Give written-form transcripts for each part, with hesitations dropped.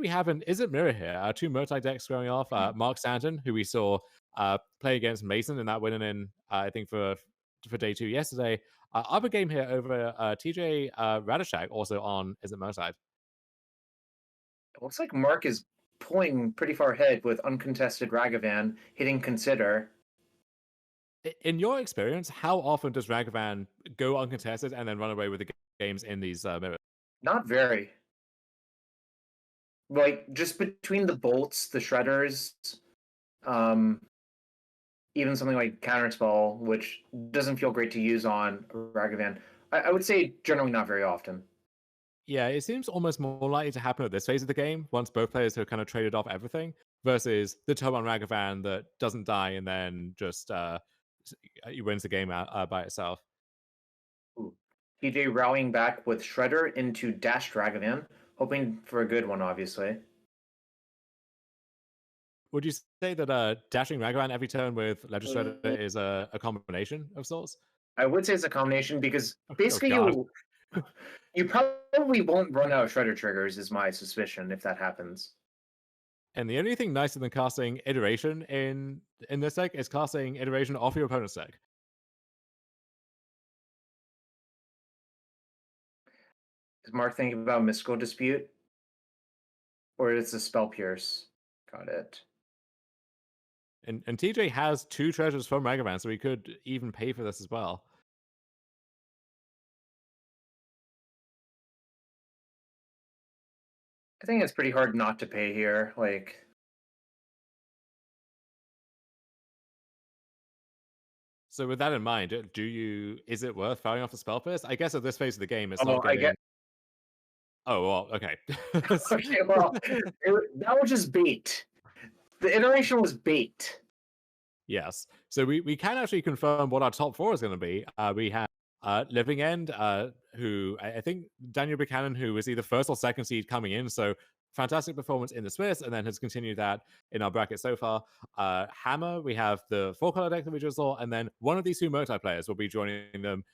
we have an Izzet Mirror here, two Murktide decks going off. Mark Stanton, who we saw play against Mason in that winning in, I think, for day 2 yesterday. Other game here over TJ Radishak, also on Izzet Murktide. It looks like Mark is pulling pretty far ahead with uncontested Ragavan hitting consider. In your experience, how often does Ragavan go uncontested and then run away with the games in these mirrors? Not very. Like, just between the bolts, the shredders, even something like Counterspell, which doesn't feel great to use on Ragavan, I would say generally not very often. Yeah, it seems almost more likely to happen at this phase of the game, once both players have kind of traded off everything, versus the turn on Ragavan that doesn't die and then just wins the game out by itself. Ooh. TJ rallying back with Shredder into Dash Ragavan, hoping for a good one, obviously. Would you say that dashing Ragavan every turn with Ledger Shredder is a combination of sorts? I would say it's a combination because basically Oh, you probably won't run out of Shredder triggers, is my suspicion, if that happens. And the only thing nicer than casting Iteration in this deck is casting Iteration off your opponent's deck. Is Mark thinking about Mystical Dispute? Or is it Spell Pierce? Got it. And TJ has 2 treasures from Ragavan, so he could even pay for this as well. I think it's pretty hard not to pay here. Like, so with that in mind, is it worth firing off the Spell Pierce? I guess at this phase of the game, it's oh, not I getting. get. Oh well, okay. Okay, well, that was just bait. The iteration was bait. Yes. So we can actually confirm what our top 4 is going to be. We have Living End, who I think Daniel Buchanan, who was either first or second seed coming in. So fantastic performance in the Swiss, and then has continued that in our bracket so far. Hammer, we have the 4-color deck that we just saw, and then one of these 2 Murktide players will be joining them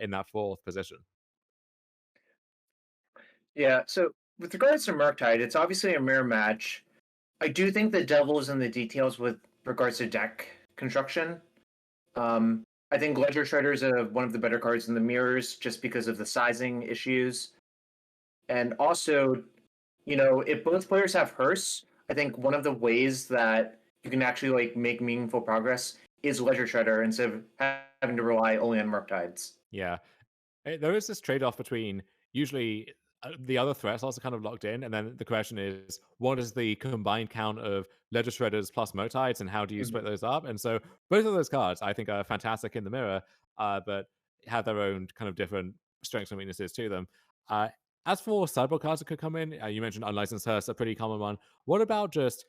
in that 4th position. Yeah, so with regards to Murktide, it's obviously a mirror match. I do think the devil is in the details with regards to deck construction. I think Ledger Shredder is one of the better cards in the mirrors just because of the sizing issues. And also, if both players have Hearse, I think one of the ways that you can actually like make meaningful progress is Ledger Shredder instead of having to rely only on Murktides. Yeah. There is this trade-off between usually the other threats also kind of locked in, and then the question is, what is the combined count of Ledger Shredders plus Motides, and how do you split those up? And so both of those cards, I think, are fantastic in the mirror, but have their own kind of different strengths and weaknesses to them. As for sideboard cards that could come in, you mentioned Unlicensed Hearse, a pretty common one. What about just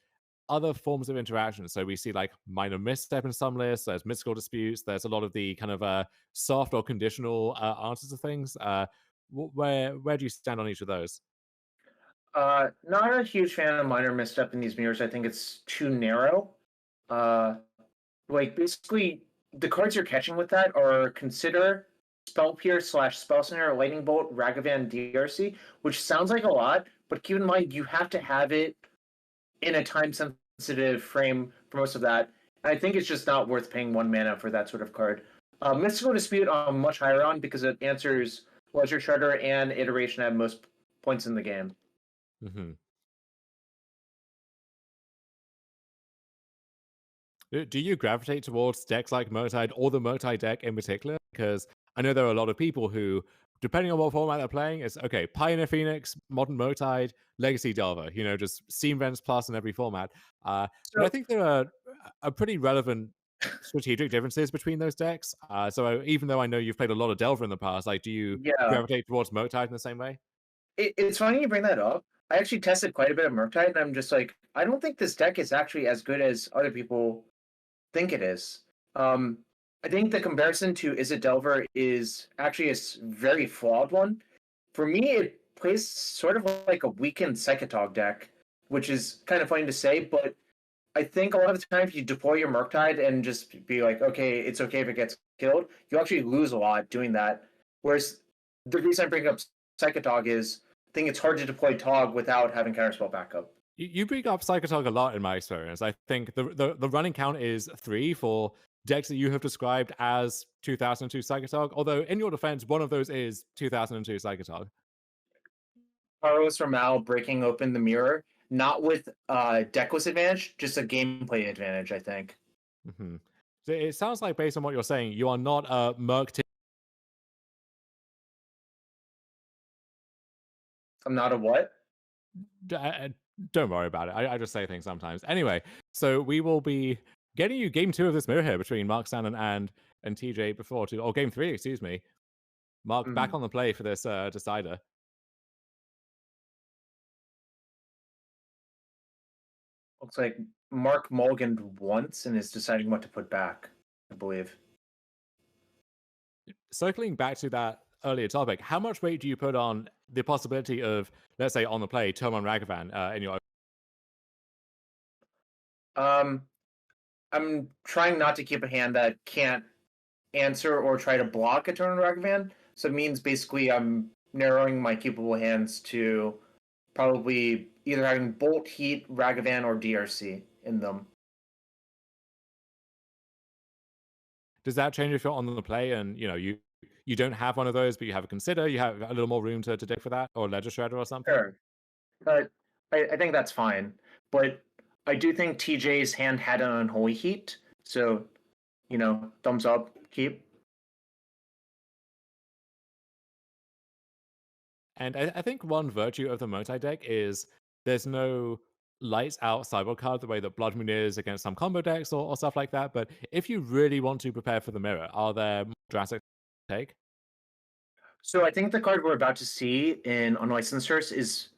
other forms of interaction? So we see like Minor Misstep in some lists, there's Mystical Disputes, there's a lot of the kind of soft or conditional answers to things. Where do you stand on each of those? Not a huge fan of Minor Misstep in these mirrors. I think it's too narrow. Like basically, the cards you're catching with that are Consider, Spell Pierce / Spell Snare, Lightning Bolt, Ragavan, DRC, which sounds like a lot, but keep in mind you have to have it in a time-sensitive frame for most of that. And I think it's just not worth paying 1 mana for that sort of card. Mystical Dispute I'm much higher on because it answers Ledger Shredder and Iteration at most points in the game. Mm-hmm. Do you gravitate towards decks like Murktide or the Murktide deck in particular? Because I know there are a lot of people who, depending on what format they're playing, it's okay, Pioneer Phoenix, Modern Murktide, Legacy Delver, just Steam Vents Plus in every format. But I think there are pretty relevant strategic differences between those decks. So even though I know you've played a lot of Delver in the past, like, do you gravitate towards Murktide in the same way? It's funny you bring that up. I actually tested quite a bit of Murktide, and I'm just like, I don't think this deck is actually as good as other people think it is. I think the comparison to Izzet Delver is actually a very flawed one. For me, it plays sort of like a weakened Psychotog deck, which is kind of funny to say, but I think a lot of the time if you deploy your Murktide and just be like, okay, it's okay if it gets killed, you actually lose a lot doing that. Whereas the reason I bring up Psychotog is think it's hard to deploy Tog without having counterspell backup. You bring up Psychotog a lot in my experience. I think the running count is 3 for decks that you have described as 2002 Psychotog, although in your defense, one of those is 2002 Psychotog. Carlos Ramal breaking open the mirror, not with deckless advantage, just a gameplay advantage, I think. Mhm. So it sounds like, based on what you're saying, you are not a Murktide. I'm not a what? Don't worry about it. I just say things sometimes. Anyway, so we will be getting you game 2 of this mirror here between Mark Shannon and TJ before two, or game 3, excuse me. Mark back Mm. on the play for this decider. Looks like Mark mulliganed once and is deciding what to put back, I believe. Circling back to that earlier topic, how much weight do you put on the possibility of, let's say, on the play, Toman Ragavan in your? Um, I'm trying not to keep a hand that can't answer or try to block a turn on Ragavan. So it means basically I'm narrowing my keepable hands to probably either having Bolt, Heat, Ragavan, or DRC in them. Does that change if you're on the play and you don't have one of those, but you have a Consider, you have a little more room to dig for that, or Ledger Shredder or something? Sure. But I think that's fine. But I do think TJ's hand had an Unholy Heat. So, thumbs up, keep. And I think one virtue of the multi deck is there's no lights out sideboard card the way that Blood Moon is against some combo decks or stuff like that. But if you really want to prepare for the mirror, are there more drastic take? So I think the card we're about to see in Unlicensed Source is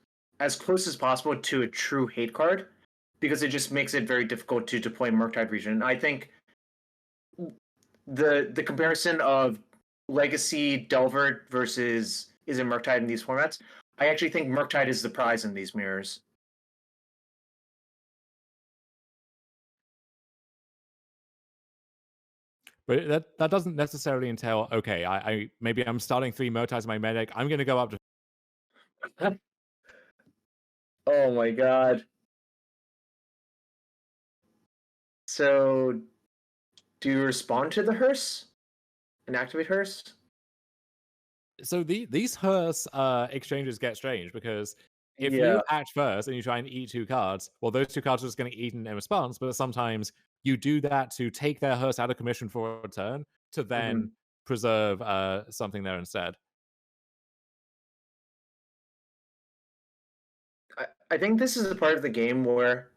as close as possible to a true hate card because it just makes it very difficult to deploy Murktide Region. I think the comparison of Legacy Delver versus Izzet Murktide in these formats, I actually think Murktide is the prize in these mirrors. But that doesn't necessarily entail, okay, I maybe I'm starting 3 Motides in my medic. I'm going to go up to. Oh my god. So, do you respond to the hearse and activate hearse? So these hearse exchanges get strange because if Yeah. you act first and you try and eat 2 cards, well, those 2 cards are just going to get eaten in response. But sometimes you do that to take their hearse out of commission for a turn to then Mhm. preserve something there instead. I think this is a part of the game where,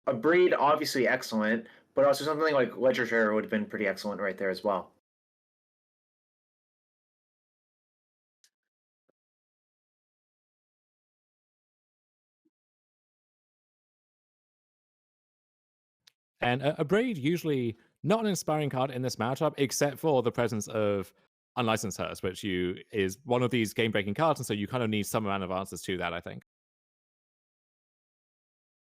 a breed obviously excellent, but also something like Ledger Share would have been pretty excellent right there as well. And a Braid usually not an inspiring card in this matchup, except for the presence of Unlicensed Hearse, which is one of these game breaking cards, and so you kind of need some amount of answers to that, I think.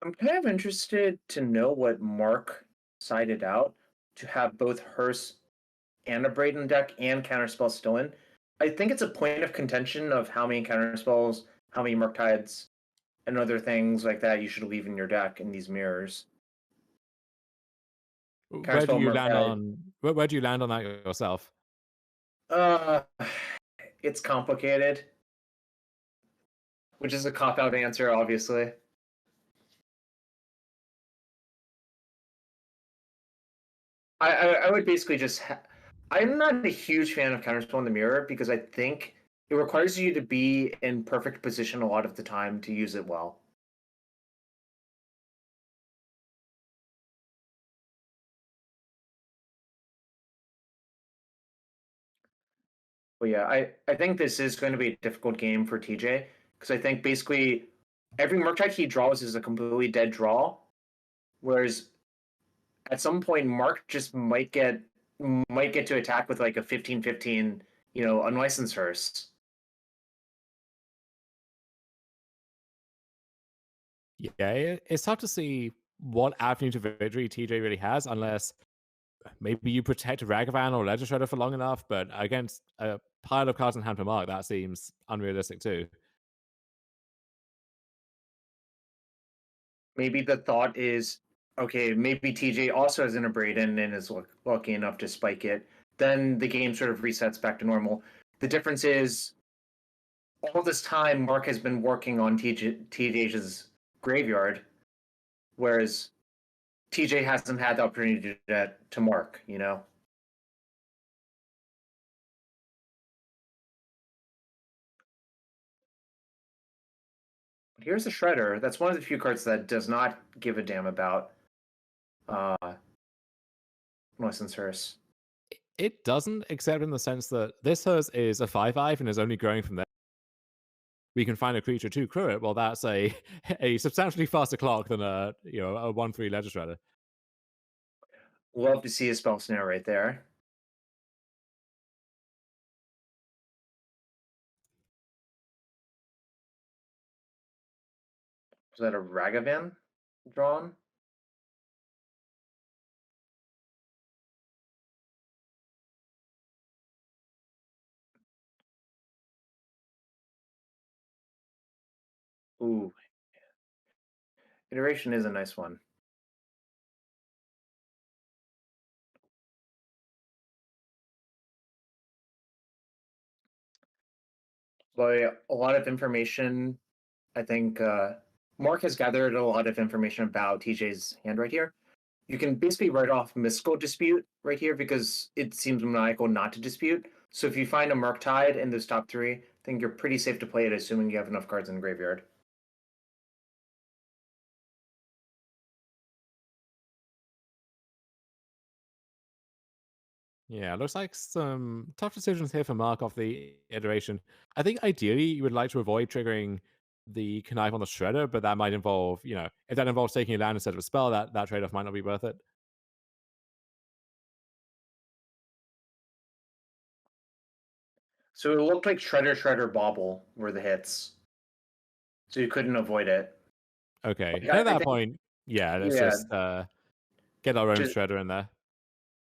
I'm kind of interested to know what Mark sided out to have both Hearse and a Braden deck and Counterspell still in. I think it's a point of contention of how many Counterspells, how many Murktides, and other things like that you should leave in your deck in these mirrors. Where do Counterspell you land Murktide. on where do you land on that yourself? Uh, it's complicated, which is a cop out answer, obviously. I would basically just. I'm not a huge fan of Counterspell in the mirror because I think it requires you to be in perfect position a lot of the time to use it well. But yeah, I think this is going to be a difficult game for TJ because I think basically every Murktide he draws is a completely dead draw, whereas at some point Mark just might get to attack with like a 15-15, unlicensed hearse. Yeah, it's tough to see what avenue to victory TJ really has, unless maybe you protect Ragavan or Ledger Shredder for long enough. But against a pile of cards in hand per mark, that seems unrealistic too. maybe the thought is, okay, maybe TJ also has interbreeding and is lucky enough to spike it. Then the game sort of resets back to normal. The difference is all this time Mark has been working on TJ's graveyard, whereas TJ hasn't had the opportunity to do that to Mark, you know? Here's a Shredder. That's one of the few cards that does not give a damn about Moisten's Hearse. It doesn't, except in the sense that this hers is a 5/5 and is only growing from there. We can find a creature to crew it. Well, that's a a substantially faster clock than a 1/3 Ledger Shredder. Love to see a spell snare right there. Was that a Ragavan drawn? Ooh, iteration is a nice one. But a lot of information, I think Mark has gathered a lot of information about TJ's hand right here. You can basically write off Mystical Dispute right here because it seems maniacal not to dispute. So if you find a Murktide in those top three, I think you're pretty safe to play it, assuming you have enough cards in the graveyard. Yeah, looks like some tough decisions here for Mark off the iteration. I think ideally you would like to avoid triggering the connive on the shredder, but that might involve, if that involves taking a land instead of a spell, that trade-off might not be worth it. So it looked like Shredder, Shredder, Bobble were the hits. So you couldn't avoid it. Okay. Like, And at I that think, point, yeah, let's yeah, just get our own just shredder in there.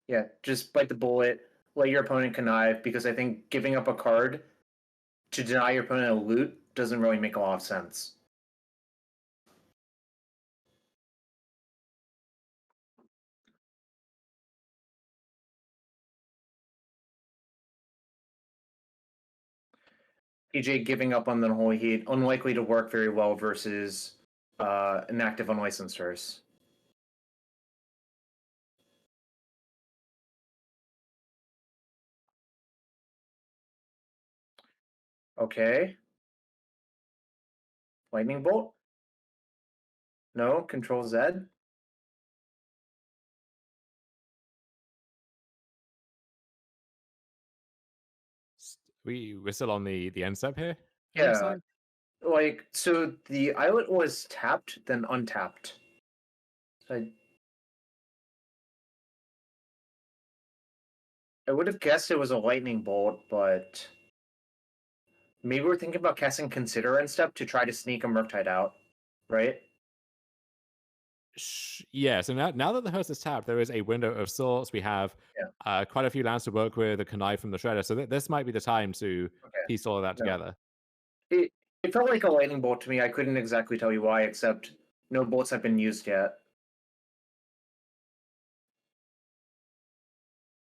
yeah, just bite the bullet, let your opponent connive, because I think giving up a card to deny your opponent a loot doesn't really make a lot of sense. PJ giving up on the Holy Heat, unlikely to work very well versus an active unlicensed source. Okay. Lightning Bolt? No. Control Z? We're still on the end step here, it looks Yeah. like. Like, so the islet was tapped, then untapped. So I would have guessed it was a lightning bolt, but maybe we're thinking about casting Consider and step to try to sneak a Murktide out, right? Yeah, so now that the host is tapped, there is a window of sorts. We have Yeah. quite a few lands to work with, a connive from the shredder. So this might be the time to Okay. piece all of that No. together. It it felt like a lightning bolt to me. I couldn't exactly tell you why, except no bolts have been used yet.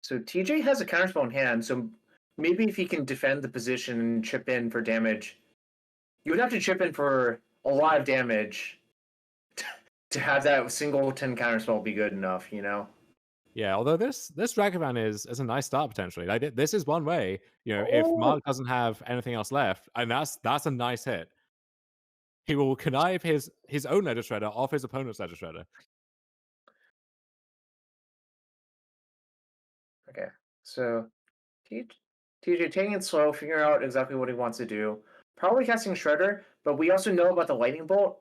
So TJ has a counterspell in hand, so maybe if he can defend the position and chip in for damage, you would have to chip in for a lot of damage to have that singleton counterspell be good enough, you know? Yeah, although this Ragavan is a nice start potentially. Like this is one way, if Oh, Mark doesn't have anything else left, and that's a nice hit. He will connive his own Ledger Shredder off his opponent's Ledger Shredder. okay. So TJ taking it slow, figuring out exactly what he wants to do. Probably casting Shredder, but we also know about the Lightning Bolt.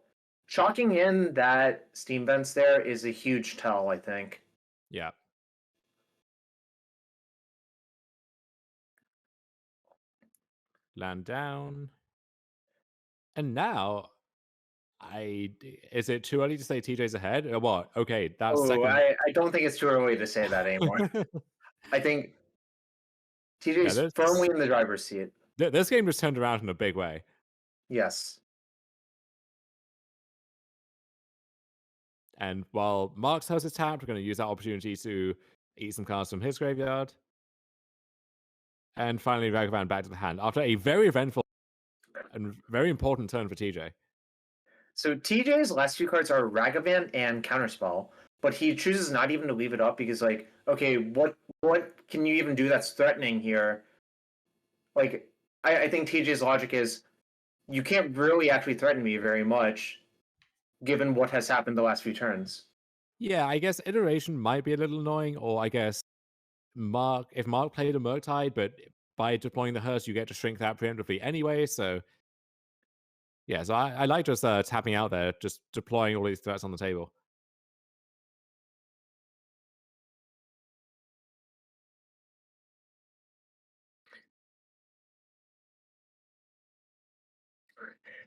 Chalking in that Steam Vents there is a huge tell, I think. Yeah. Land down. And now is it too early to say TJ's ahead? Or what? Okay, that's Oh, second. I don't think it's too early to say that anymore. I think Yeah, TJ's firmly in the driver's seat. this game just turned around in a big way. Yes. And while Mark's house is tapped, we're going to use that opportunity to eat some cards from his graveyard. And finally, Ragavan back to the hand after a very eventful and very important turn for TJ. So TJ's last few cards are Ragavan and Counterspell, but he chooses not even to leave it up because, like, okay, what can you even do that's threatening here? Like, I think TJ's logic is you can't really actually threaten me very much, given what has happened the last few turns. Yeah, I guess iteration might be a little annoying, or I guess if Mark played a Murktide, but by deploying the Hearse, you get to shrink that preemptively anyway. So yeah, so I like just tapping out there, just deploying all these threats on the table.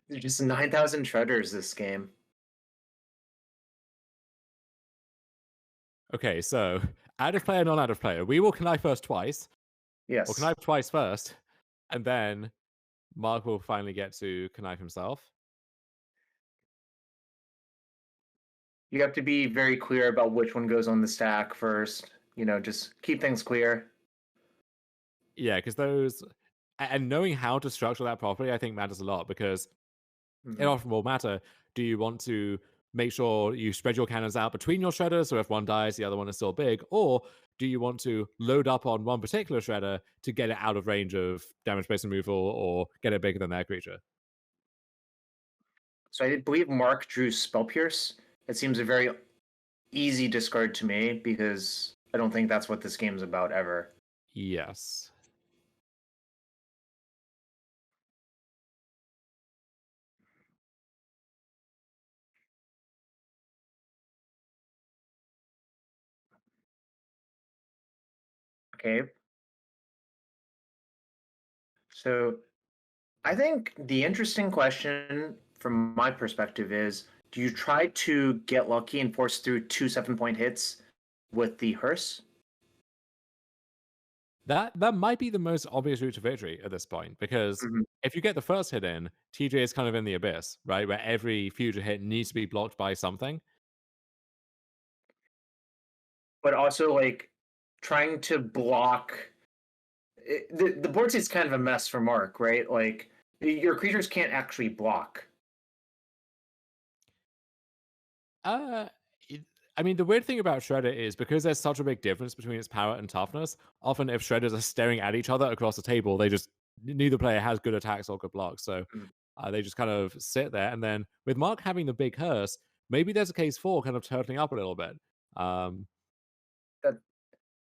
There's just 9,000 Shredders this game. Okay, so out of player, non out of player. We will connive first twice, or Yes. connive twice first, and then Mark will finally get to connive himself. You have to be very clear about which one goes on the stack first. Just keep things clear. Yeah, because those and knowing how to structure that properly, I think matters a lot because it Mhm. often will matter. Do you want to make sure you spread your cannons out between your shredders so if one dies, the other one is still big? Or do you want to load up on one particular shredder to get it out of range of damage based removal or get it bigger than their creature? So I believe Mark drew Spell Pierce. It seems a very easy discard to me because I don't think that's what this game's about ever. Yes. Okay. So I think the interesting question from my perspective is, do you try to get lucky and force through 2 7-point hits with the hearse? That might be the most obvious route to victory at this point, because Mhm. if you get the first hit in, TJ is kind of in the abyss, right? Where every future hit needs to be blocked by something. But also, like, trying to block the board state's kind of a mess for Mark, right? Like, your creatures can't actually block. Uh, it, I mean, the weird thing about Shredder is because there's such a big difference between its power and toughness. Often, if Shredders are staring at each other across the table, they just neither player has good attacks or good blocks, so Mm. they just kind of sit there. And then with Mark having the big hearse, maybe there's a case for kind of turtling up a little bit. Um, That,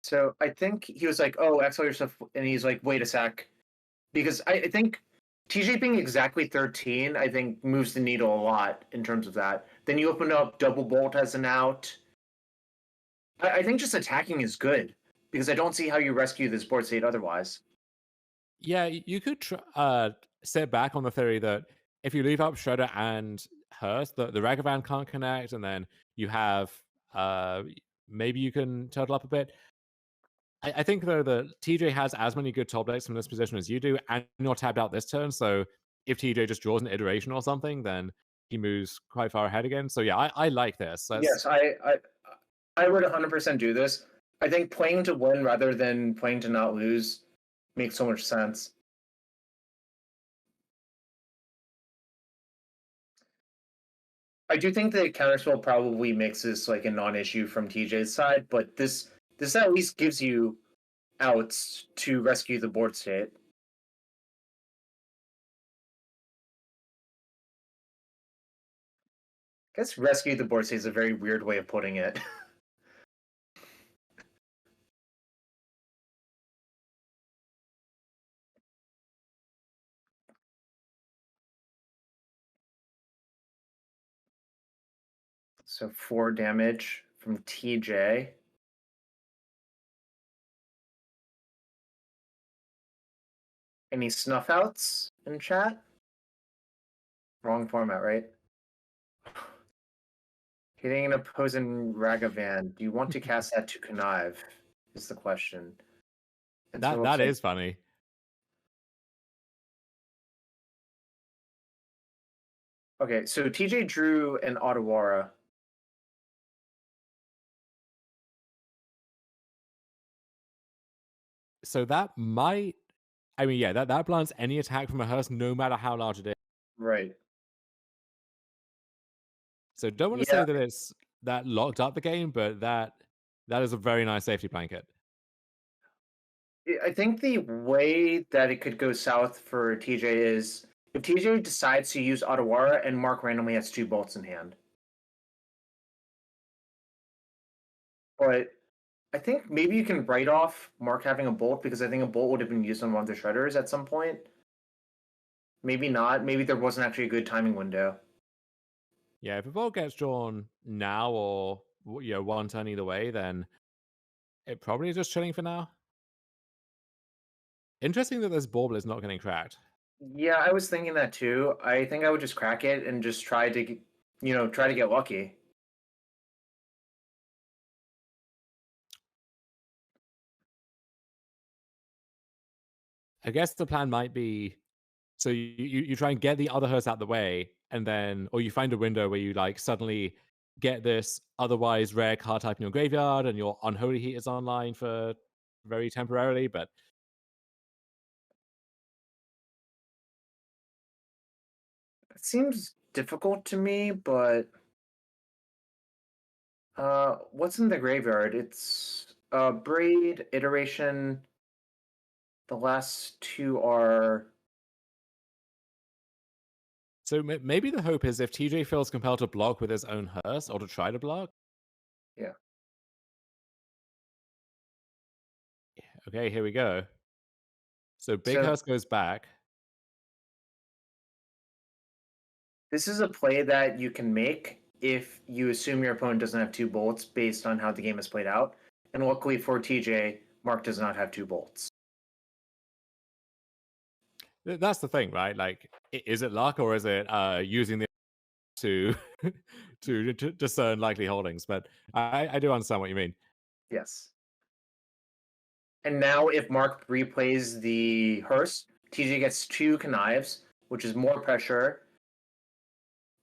so I think he was like, "Oh, exile yourself," and he's like, "Wait a sec," because I think TJ being exactly 13, I think moves the needle a lot in terms of that. Then you open up double bolt as an out. I think just attacking is good because I don't see how you rescue this board state otherwise. yeah, you could sit back on the theory that if you leave up Shredder and Hearth, the Ragavan can't connect, and then you have uh, maybe you can turtle up a bit. I think though that TJ has as many good top decks from this position as you do, and you're tapped out this turn. So if TJ just draws an iteration or something, then he moves quite far ahead again. So yeah, I like this. That's Yes, I would 100% do this. I think playing to win rather than playing to not lose makes so much sense. I do think the counterspell probably makes this like a non-issue from TJ's side, but this at least gives you outs to rescue the board state. I guess rescue the board state is a very weird way of putting it. So 4 damage from TJ. Any snuff outs in chat? Wrong format, right? Hitting an opposing Ragavan. Do you want to cast that to connive? Is the question. And so it looks that like is funny. okay. So TJ drew an Otawara. So that might, I mean, yeah, that blunts any attack from a hearse, no matter how large it is. Right. So don't want to Yeah, say that it's that locked up the game, but that is a very nice safety blanket. I think the way that it could go south for TJ is if TJ decides to use Otawara and Mark randomly has 2 bolts in hand. But I think maybe you can write off Mark having a bolt because I think a bolt would have been used on one of the shredders at some point. Maybe not. Maybe there wasn't actually a good timing window. Yeah, if a bolt gets drawn now or one turn either way, then it probably is just chilling for now. Interesting that this bauble is not getting cracked. Yeah, I was thinking that too. I think I would just crack it and just try to, try to get lucky. I guess the plan might be so you try and get the other hearse out the way, and then or you find a window where you like suddenly get this otherwise rare card type in your graveyard, and your unholy heat is online for very temporarily. But It seems difficult to me, but what's in the graveyard? It's Braid, Iteration. The last two are so maybe the hope is if TJ feels compelled to block with his own hearse or to try to block. yeah. Okay, here we go. So big So hearse goes back. this is a play that you can make if you assume your opponent doesn't have 2 bolts based on how the game is played out. And luckily for TJ, Mark does not have 2 bolts. That's the thing, right? Like, is it luck or is it using the to to discern likely holdings? But I do understand what you mean. Yes. And now if Mark replays the hearse, TJ gets 2 connives, which is more pressure.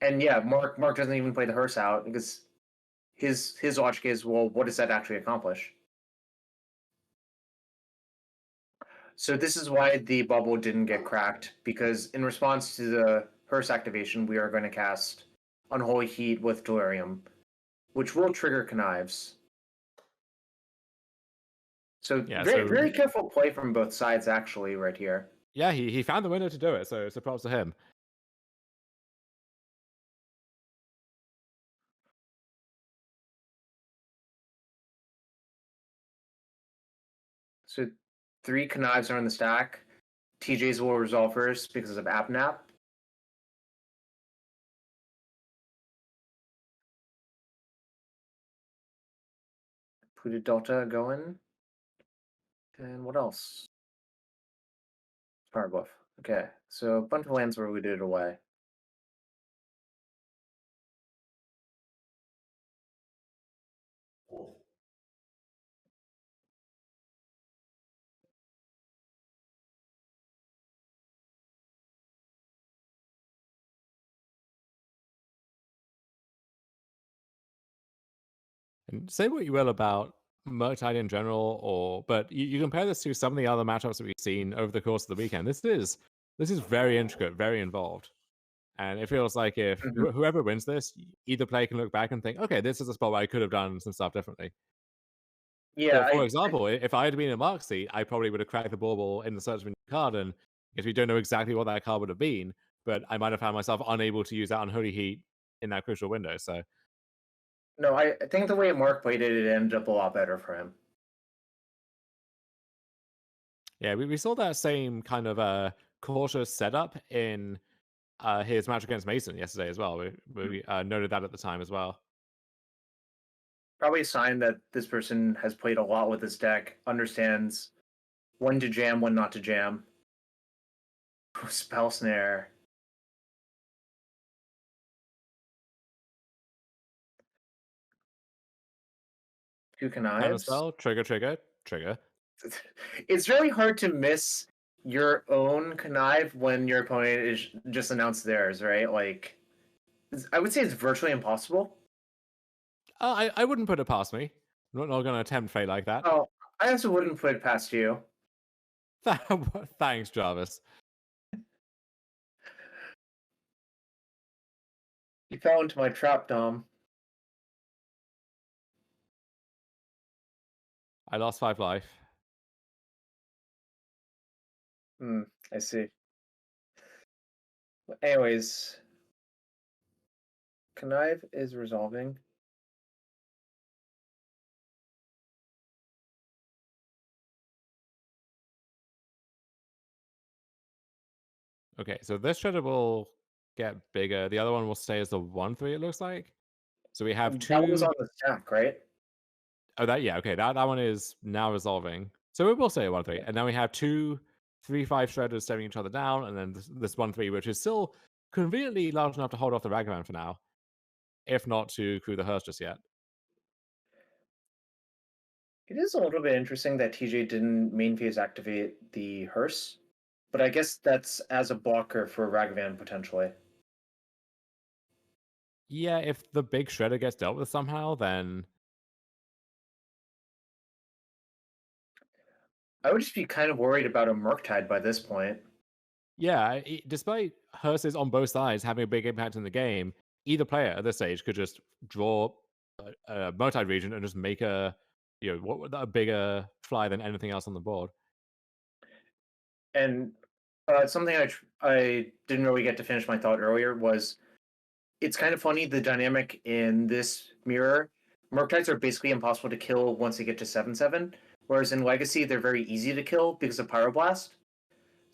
And yeah, Mark doesn't even play the hearse out because his logic is, well, what does that actually accomplish? So this is why the bubble didn't get cracked, because in response to the hearse activation, we are going to cast Unholy Heat with Delirium, which will trigger connives. So Yeah. very So very careful play from both sides actually right here. yeah, he found the window to do it. So props to him. So 3 connives are in the stack. TJ's will resolve first because of Apnap. Put Delta going. And what else? Power Bluff. Okay, so a bunch of lands where we did it away. And say what you will about Murktide in general, but you compare this to some of the other matchups that we've seen over the course of the weekend. This is very intricate, very involved. And it feels like if Mhm. whoever wins this, either player can look back and think, okay, this is a spot where I could have done some stuff differently. Yeah, For example, if I had been in Mark's seat, I probably would have cracked the bauble in the search of a new card, and if we don't know exactly what that card would have been, but I might have found myself unable to use that unholy heat in that crucial window. So no, I think the way Mark played it, it ended up a lot better for him. yeah, we saw that same kind of cautious setup in his match against Mason yesterday as well. We noted that at the time as well. Probably a sign that this person has played a lot with this deck, understands when to jam, when not to jam. Spell Snare. Two Counter connives. spell, trigger, trigger, trigger. It's really hard to miss your own connive when your opponent is just announced theirs, right? Like, I would say it's virtually impossible. I wouldn't put it past me. I'm not going to attempt fate like that. Oh, I also wouldn't put it past you. Thanks, Jarvis. You fell into my trap, Dom. I lost 5 life. Hmm, I see. Anyways, Connive is resolving. Okay, so this shredder will get bigger. The other one will stay as the 1/3, it looks like. So we have That was 2. on the stack, right? Oh, that, yeah, okay. That one is now resolving. So it will stay at 1/3. Yeah. And now we have 2 3/5 shredders staring each other down, and then this 1/3, which is still conveniently large enough to hold off the Ragavan for now, if not to crew the hearse just yet. It is a little bit interesting that TJ didn't main phase activate the hearse, but I guess that's as a blocker for Ragavan potentially. Yeah, if the big shredder gets dealt with somehow, then I would just be kind of worried about a Murktide by this point. yeah, despite hearses on both sides having a big impact in the game, either player at this stage could just draw a Murktide region and just make a bigger fly than anything else on the board. And something I didn't really get to finish my thought earlier was it's kind of funny the dynamic in this mirror. Murktides are basically impossible to kill once they get to 7/7, whereas in Legacy they're very easy to kill because of Pyroblast.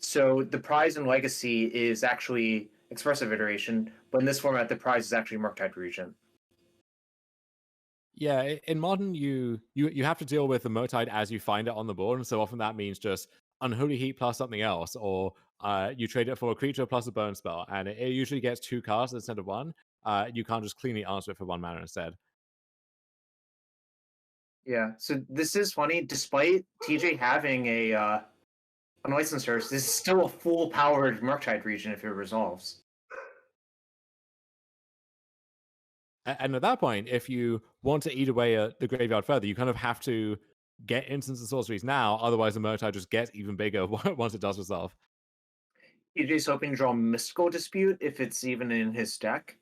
So the prize in Legacy is actually Expressive Iteration, but in this format the prize is actually Murktide Regent. Yeah, in modern, you have to deal with the Murktide as you find it on the board, and so often that means just Unholy Heat plus something else, or you trade it for a creature plus a burn spell, and it usually gets 2 casts instead of 1. You can't just cleanly answer it for 1 mana instead. Yeah, so this is funny. Despite TJ having a unlicensed source, this is still a full powered Murktide region if it resolves. And at that point, if you want to eat away at the graveyard further, you kind of have to get instants and sorceries now, otherwise the Murktide just gets even bigger once it does resolve. TJ's hoping to draw Mystical Dispute if it's even in his deck.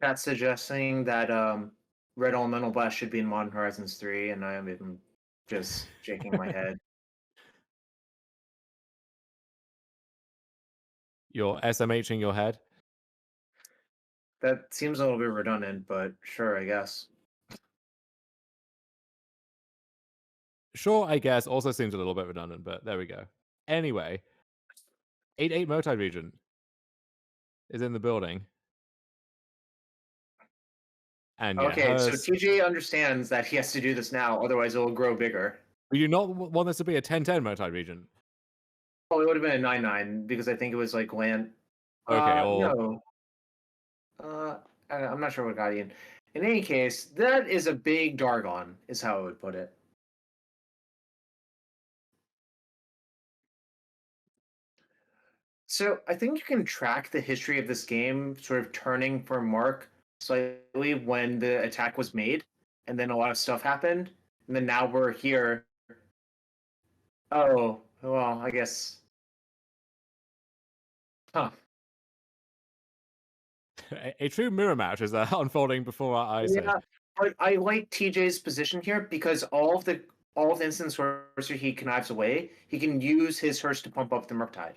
Pat's suggesting that Red Elemental Blast should be in Modern Horizons 3, and I am even just shaking my head. You're SMHing your head. That seems a little bit redundant, but sure, I guess. Sure, I guess, also seems a little bit redundant, but there we go. Anyway, 8/8 Murktide region is in the building. And yeah, Okay, so hers. TJ understands that he has to do this now, otherwise it will grow bigger. We do not want this to be a 10/10 Murktide region. Oh, it would have been a 9/9 because I think it was like land. Okay, or No. I'm not sure what got in. In any case, that is a big Dargon, is how I would put it. So I think you can track the history of this game sort of turning for Mark slightly when the attack was made, and then a lot of stuff happened, and then now we're here. Oh, well, I guess. Huh. a true mirror match is unfolding before our eyes here. Yeah, but I like TJ's position here because all of the instance where he connives away, he can use his hearse to pump up the Murktide.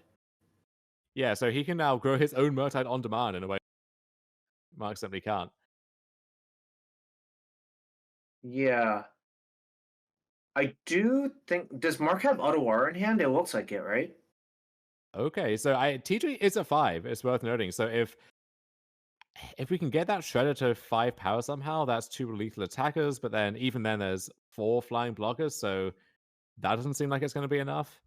Yeah, so he can now grow his own Murktide on demand in a way Mark simply can't. Yeah. I do think does Mark have Ottawa in hand? It looks like it, right? Okay, so TJ is a 5. It's worth noting. So if we can get that shredder to 5 power somehow, that's 2 lethal attackers. But then even then, there's 4 flying blockers. So that doesn't seem like it's going to be enough.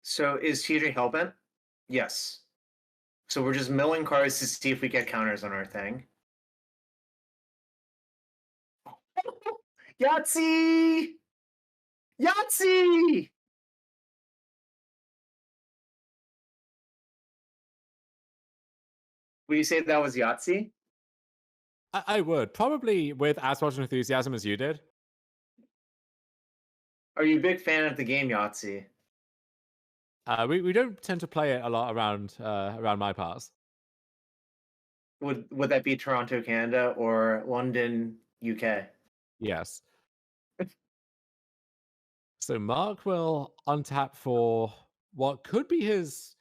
So is TJ Hellbent? Yes. So we're just milling cards to see if we get counters on our thing. Yahtzee! Yahtzee! Would you say that was Yahtzee? I would probably with as much enthusiasm as you did. Are you a big fan of the game Yahtzee? We don't tend to play it a lot around my parts. Would that be Toronto, Canada, or London, UK? Yes. So Mark will untap for what could be his,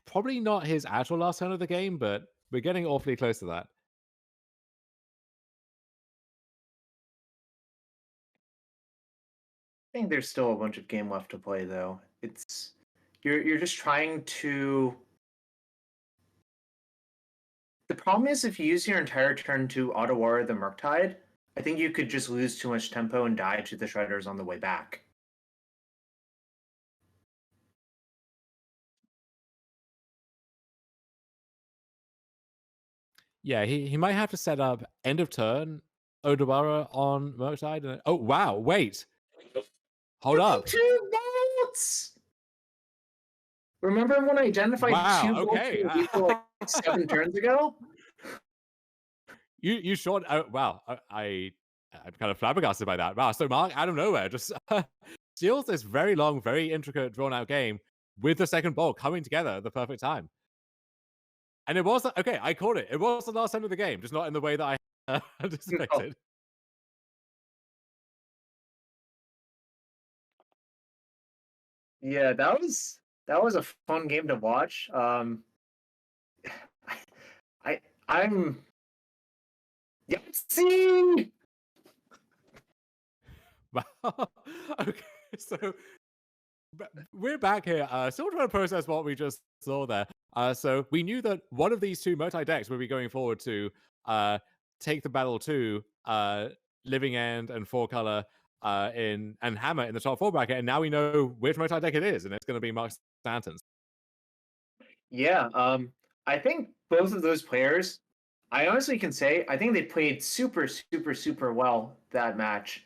probably not his actual last turn of the game, but we're getting awfully close to that. I think there's still a bunch of game left to play, though. It's you're just trying to. The problem is if you use your entire turn to auto war the Murktide, I think you could just lose too much tempo and die to the Shredders on the way back. Yeah, he might have to set up end of turn Odawara on Murktide. Oh wow, wait, hold up. 2 bolts! Remember when I identified Wow, 2 bolts okay. in the lethal like 7 turns ago? You short. Oh, wow, I'm kind of flabbergasted by that. Wow, so Mark out of nowhere just steals this very long, very intricate, drawn out game with the second ball coming together at the perfect time. And it was okay. I called it. It was the last end of the game, just not in the way that I No. anticipated. Yeah, that was a fun game to watch. I'm Yahtzee! Wow. Okay, so we're back here. Still trying to process what we just saw there. So we knew that one of these two multi decks would be going forward to take the battle to Living End and Four Color in and Hammer in the top four bracket, and now we know which multi deck it is, and it's going to be Mark Stanton's. Yeah, I think both of those players, I honestly can say, I think they played super, super, super well that match.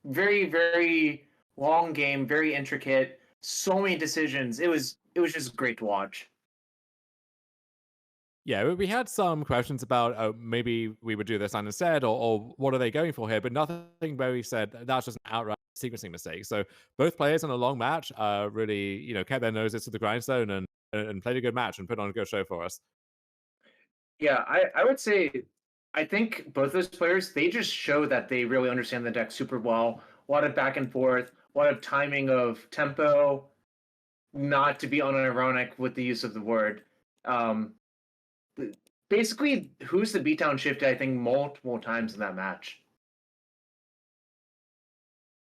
Very, very long game, very intricate, so many decisions. It was just great to watch. Yeah, we had some questions about maybe we would do this line instead, or what are they going for here? But nothing where we said that's just an outright sequencing mistake. So both players in a long match really, kept their noses to the grindstone and played a good match and put on a good show for us. Yeah, I would say I think both those players, they just show that they really understand the deck super well. A lot of back and forth, a lot of timing of tempo, not to be unironic with the use of the word. Um, Basically, who's the beatdown shifted, I think, multiple times in that match.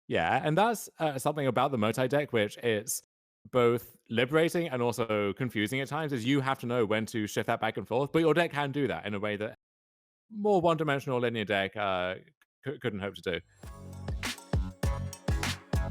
Yeah, and that's something about the multi deck, which is both liberating and also confusing at times, is you have to know when to shift that back and forth. But your deck can do that in a way that more one-dimensional linear deck couldn't hope to do.